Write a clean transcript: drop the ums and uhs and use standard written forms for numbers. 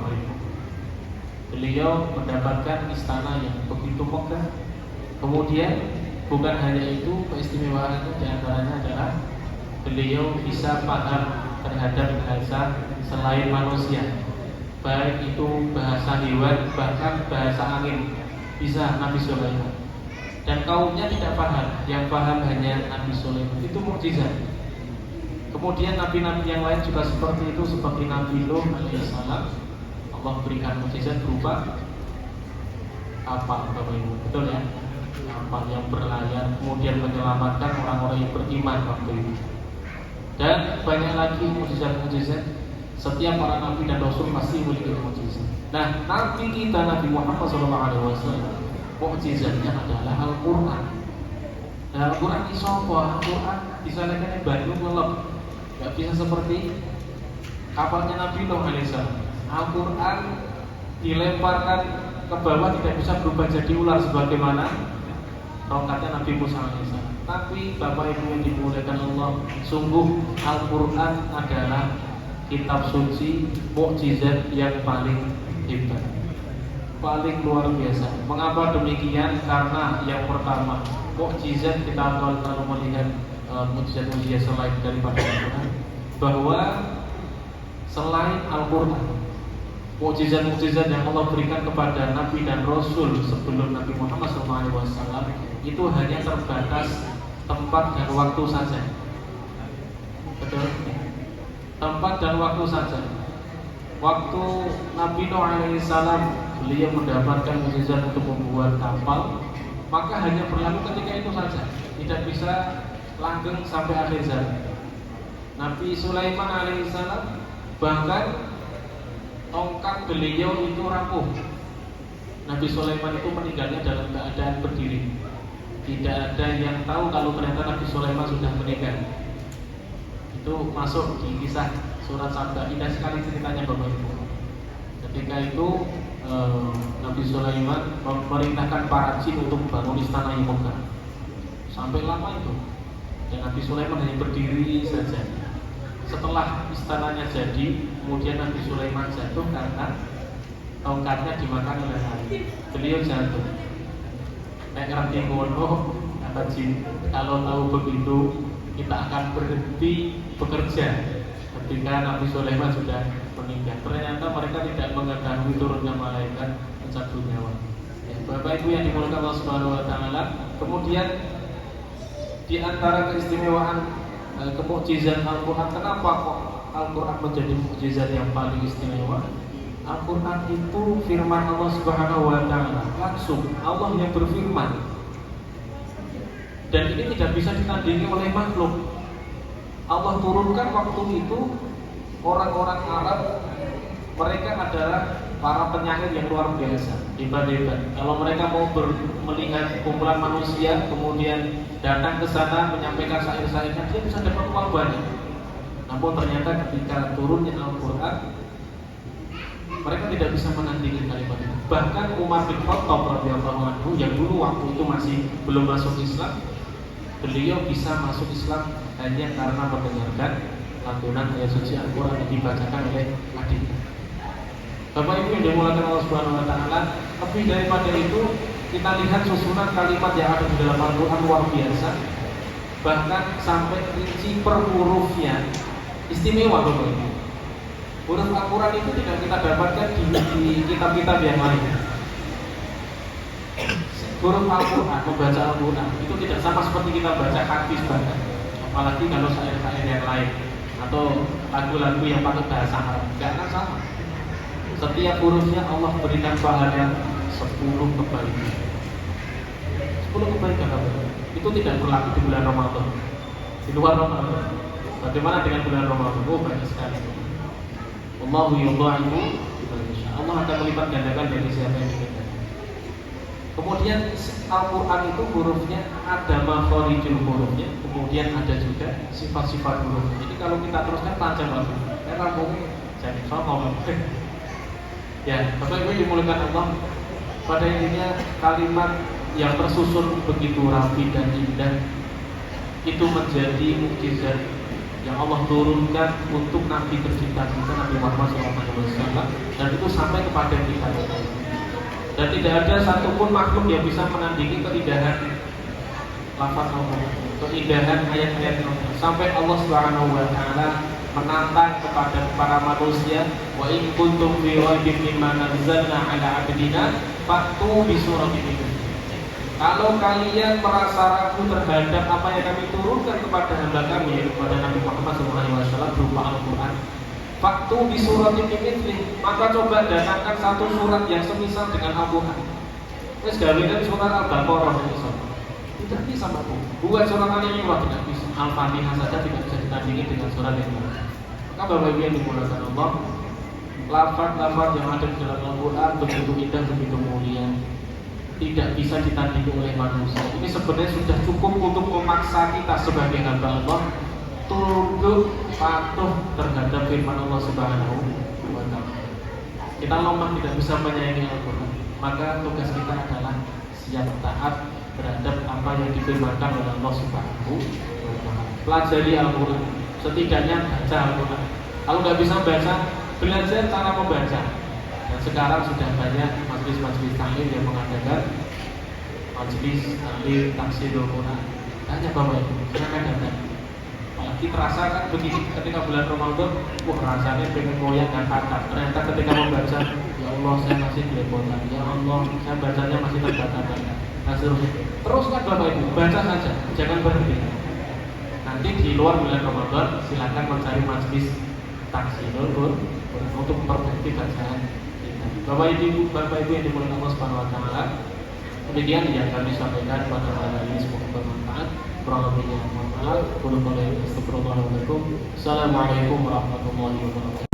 Bapak Ibu. Beliau mendapatkan istana yang begitu megah. Kemudian bukan hanya itu, keistimewaannya diantaranya adalah beliau bisa paham terhadap bahasa selain manusia, baik itu bahasa hewan, bahkan bahasa angin bisa Nabi Sulaiman. Dan kaumnya tidak paham, yang paham hanya Nabi Sulaiman. Itu mukjizat. Kemudian nabi-nabi yang lain juga seperti itu, seperti Nabi Nuh alaihissalam. Allah berikan mukjizat berupa kapal, Bapak Ibu, betul ya? Kapal yang berlayar, kemudian menyelamatkan orang-orang yang beriman waktu itu. Dan banyak lagi mukjizat-mukjizat. Setiap para nabi dan rasul pasti memiliki mukjizat. Nah, nabi kita Nabi Muhammad SAW, mukjizatnya adalah Al-Quran. Nah, Al-Quran ini sopo, Al-Quran disanakan Bandung ngelep, gak bisa seperti kapalnya Nabi Nuh alaihissalam. Al-Quran dilemparkan ke bawah tidak bisa berubah jadi ular sebagaimana tongkatnya Nabi Musa alaihissalam. Tapi Bapak Ibu yang dimuliakan Allah, sungguh Al-Quran adalah kitab suci mukjizat yang paling hebat, paling luar biasa. Mengapa demikian? Karena yang pertama, mukjizat kita kalau melihat mukjizat-mukjizat selain daripada Al-Quran, bahwa selain Al-Quran, mukjizat-mukjizat yang Allah berikan kepada Nabi dan Rasul sebelum Nabi Muhammad SAW itu hanya terbatas tempat dan waktu saja. Betul? Tempat dan waktu saja. Waktu Nabi Nuh alaihissalam beliau mendapatkan mukjizat untuk membuat kapal, maka hanya berlaku ketika itu saja, tidak bisa langgeng sampai akhir zaman. Nabi Sulaiman alaihissalam bahkan tongkat beliau itu rapuh. Nabi Sulaiman itu meninggalnya dalam keadaan berdiri. Tidak ada yang tahu kalau ternyata Nabi Sulaiman sudah meninggal. Itu masuk di kisah surat Saba. Indah sekali ceritanya Bapak Ibu. Ketika itu Nabi Sulaiman memerintahkan para jin untuk membangun istana yang megah. Sampai lama itu. Dan Nabi Sulaiman hanya berdiri saja. Setelah istananya jadi, kemudian Nabi Sulaiman jatuh karena tongkatnya dimakan oleh air. Beliau jatuh. Nek ngerti ngono, kata jin, kalau tahu begitu kita akan berhenti bekerja ketika Nabi Sulaiman sudah meninggal. Ternyata mereka tidak mengetahui turunnya malaikat mencabut nyawa. Ya, Bapak Ibu yang dimuliakan Allah Subhanahu wa taala, kemudian di antara keistimewaan kemukjizat Al-Quran, kenapa kok Al-Quran menjadi mukjizat yang paling istimewa? Al-Quran itu firman Allah Subhanahu wa taala, langsung Allah yang berfirman. Dan ini tidak bisa ditandingi oleh makhluk. Allah turunkan waktu itu orang-orang Arab, mereka adalah para penyair yang luar biasa, hebat-hebat. Kalau mereka mau melihat kumpulan manusia, kemudian datang ke sana menyampaikan syair-syairnya, dia bisa dapat uang banyak. Namun ternyata ketika turunnya Al-Quran, mereka tidak bisa menandingi kalimat itu. Bahkan Umar bin Khattab radhiyallahu anhu yang dulu waktu itu masih belum masuk Islam, beliau bisa masuk Islam hanya karena mendengarkan lantunan ayat suci Al-Quran yang dibacakan oleh adiknya. Bapak Ibu yang dimuliakan Allah Subhanahu wa taala, lebih daripada itu kita lihat susunan kalimat yang ada di dalam Al-Quran luar biasa. Bahkan sampai rinci per hurufnya istimewa Bapak Ibu. Huruf Al-Quran itu tidak kita dapatkan di kitab-kitab yang lain. Huruf Al-Quran, membaca Al-Quran itu tidak sama seperti kita baca hadis bahkan. Apalagi kalau syair-syair yang lain atau lagu-lagu yang pakai bahasa Arab, tidak akan sama. Setiap hurufnya Allah berikan pahala 10 kebaikan. 10 kebaikan itu tidak berlaku di bulan Ramadan. Di luar Ramadan, bagaimana dengan bulan Ramadan? Oh, banyak sekali. Allahu yudha'ifu liman yasha. Allah akan melipat gandakan bagi siapa yang diinginkan. Kemudian Al-Quran itu hurufnya ada makharijul hurufnya, kemudian ada juga sifat-sifat hurufnya. Jadi kalau kita teruskan panjang banget. Karena mungkin jadi ngomong. Ya, Bapak Ibu dimuliakan Allah. Pada intinya kalimat yang tersusun begitu rapi dan indah itu menjadi mukjizat yang Allah turunkan untuk Nabi tercinta kita Nabi Muhammad SAW, dan itu sampai kepada kita. Dan tidak ada satupun makhluk yang bisa menandingi keindahan lafaz Allah, keindahan ayat-ayat Allah. Sampai Allah Subhanahu wa taala menantang kepada para manusia, wa in kuntum fi raibin mimma nazzalna ala abdina fa'tu bi suratin min mithlihi. Kalau kalian merasa ragu terhadap apa yang kami turunkan kepada hamba kami, kepada Nabi Muhammad SAW berupa Al-Quran, fa'tu bi suratin min mithlihi, maka coba datangkan satu surat yang semisal dengan Al-Quran. Wis gawean surat Al-Baqarah itu tidak bisa mampu. Buat surat Al-Imran tidak bisa. Al-Fatihah saja tidak bisa ditandingi dengan surat yang lain. Maka Bapak Ibu yang dimuliakan Allah, lafaz-lafaz yang ada di dalam Al-Quran begitu indah, begitu mulia, tidak bisa ditandingi oleh manusia. Ini sebenarnya sudah cukup untuk memaksa kita sebagai hamba Allah tunduk patuh terhadap firman Allah Subhanahu wa taala. Kita lemah, tidak bisa menyayangi Al-Quran. Maka tugas kita adalah siap taat terhadap apa yang difirmankan oleh Allah Subhanahu wa taala. Pelajari Al-Quran, setidaknya baca Al-Quran. Kalau nggak bisa baca, belajar cara membaca. Dan sekarang sudah banyak majelis-majelis taklim yang mengadakan majelis taklim tafsirul Quran. Tanya Bapak Ibu, silakan datang. Apalagi terasa kan begini, ketika bulan Ramadan, wah rasanya pengen moyang dan kata. Ternyata ketika membaca, ya Allah saya masih belepotan, ya Allah saya bacanya masih terbata-bata. Nah terus kan Bapak Ibu, baca saja, jangan berhenti. Nanti di luar bulan Ramadan silakan mencari majelis tafsirul Quran untuk memperbaiki bacaan kita. Bapak Ibu yang dimuliakan Allah Subhanahu wa taala, demikian yang kami sampaikan pada malam ini, semoga bermanfaat. Kurang lebihnya mohon maaf. Assalamualaikum warahmatullahi wabarakatuh.